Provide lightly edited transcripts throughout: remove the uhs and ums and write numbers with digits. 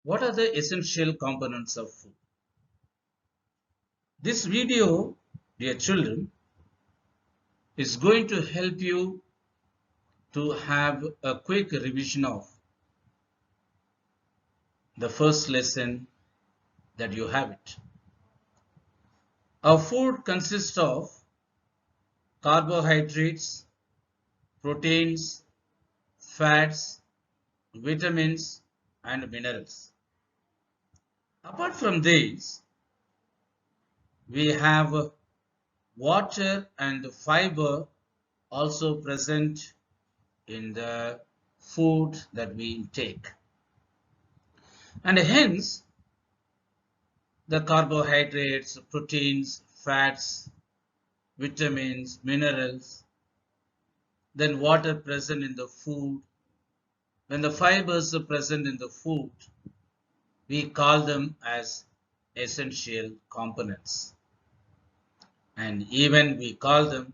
What are the essential components of food? This video, dear children, is going to help you to have a quick revision of the first lesson that you have it. Our food consists of carbohydrates, proteins, fats, vitamins, and minerals. Apart from these, we have water and fiber also present in the food that we intake. And hence, the carbohydrates, proteins, fats, vitamins, minerals, then water present in the food. When the fibers are present in the food, we call them as essential components. And even we call them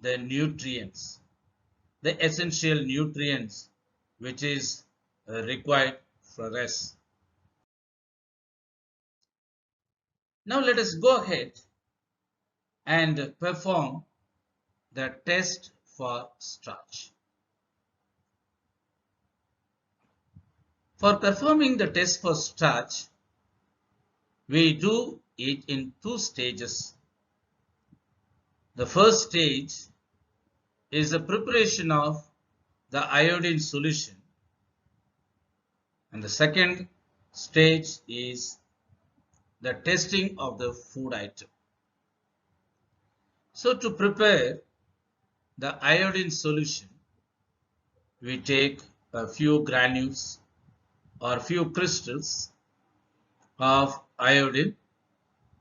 the nutrients, the essential nutrients which is required for us. Now let us go ahead and perform the test for starch. For performing the test for starch, we do it in two stages. The first stage is the preparation of the iodine solution, and the second stage is the testing of the food item. So to prepare the iodine solution, we take a few granules or few crystals of iodine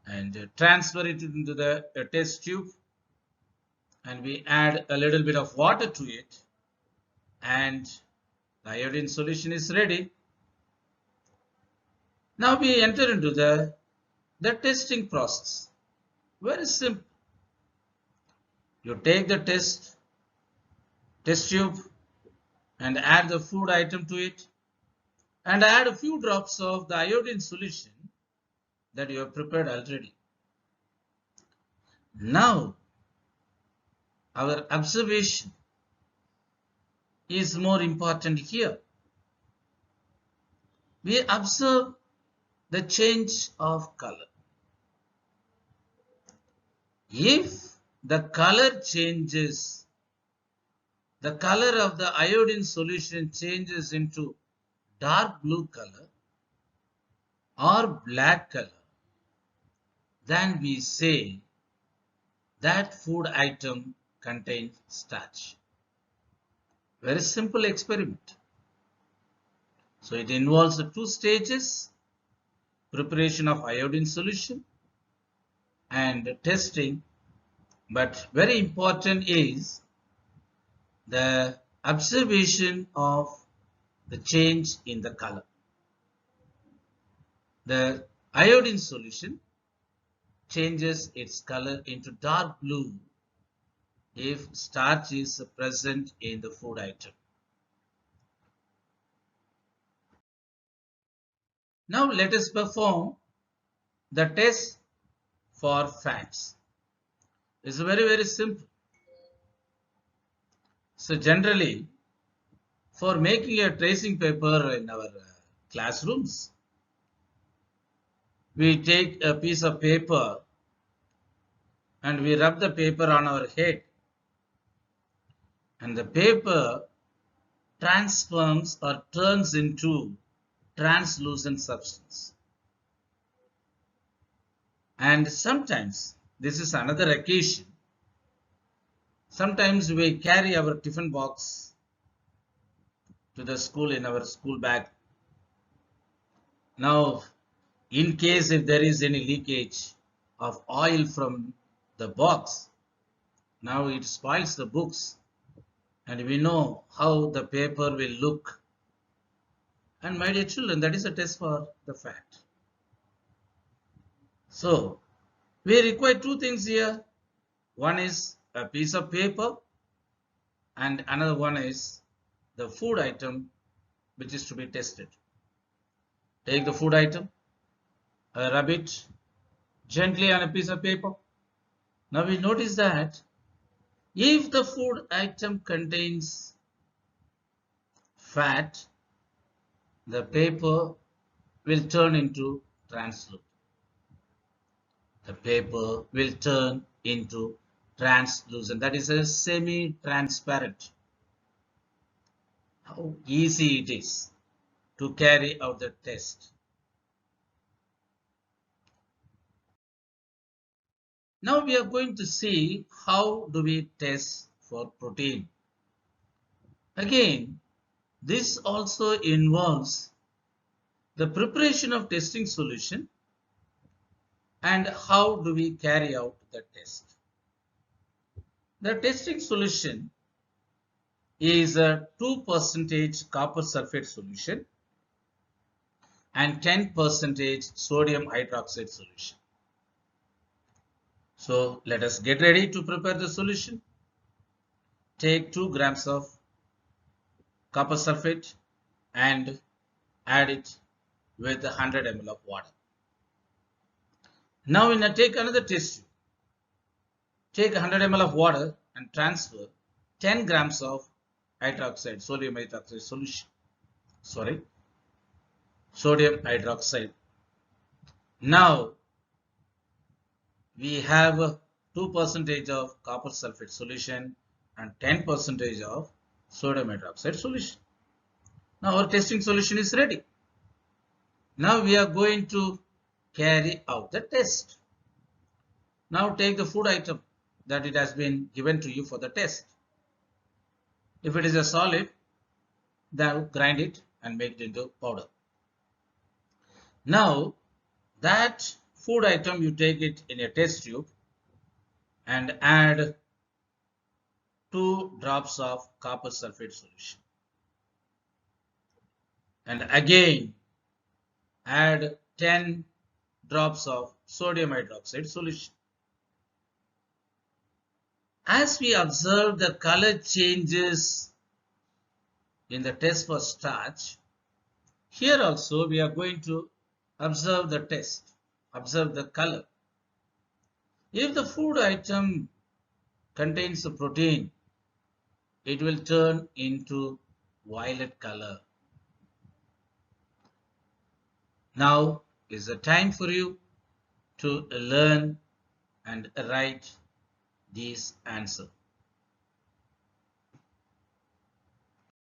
and transfer it into the test tube, and we add a little bit of water to it, and the iodine solution is ready. Now we enter into the testing process. Very simple. You take the test tube and add the food item to it, and add a few drops of the iodine solution that you have prepared already. Now, our observation is more important here. We observe the change of color. If the color changes, the color of the iodine solution changes into dark blue color or black color, then we say that food item contains starch. Very simple experiment. So it involves the two stages: preparation of iodine solution and testing. But very important is the observation of the change in the color. The iodine solution changes its color into dark blue if starch is present in the food item. Now let us perform the test for fats. It's very simple. So generally, for making a tracing paper in our classrooms, we take a piece of paper and we rub the paper on our head, and the paper transforms or turns into translucent substance. And sometimes, this is another occasion, sometimes we carry our tiffin box to the school in our school bag. Now, in case if there is any leakage of oil from the box, now it spoils the books, and we know how the paper will look. And my dear children, that is a test for the fat. So, we require two things here. One is a piece of paper, and another one is the food item which is to be tested. Take the food item, rub it gently on a piece of paper. Now we notice that if the food item contains fat, the paper will turn into translucent. The paper will turn into translucent. That is a semi-transparent. How easy it is to carry out the test. Now we are going to see how do we test for protein. Again, this also involves the preparation of testing solution and how do we carry out the test. The testing solution is a 2% copper sulfate solution and 10% sodium hydroxide solution. So let us get ready to prepare the solution. Take 2 grams of copper sulfate and add it with 100 ml of water. Now we take another test tube. Take 100 ml of water and transfer 10 grams of hydroxide, sodium hydroxide solution. Sodium hydroxide. Now we have 2% of copper sulfate solution and 10% of sodium hydroxide solution. Now our testing solution is ready. Now we are going to carry out the test. Now take the food item that it has been given to you for the test. If it is a solid, then grind it and make it into powder. Now that food item, you take it in a test tube and add 2 drops of copper sulfate solution. And again add 10 drops of sodium hydroxide solution. As we observe the color changes in the test for starch, here also we are going to observe the test, observe the color. If the food item contains a protein, it will turn into violet color. Now is the time for you to learn and write these answers.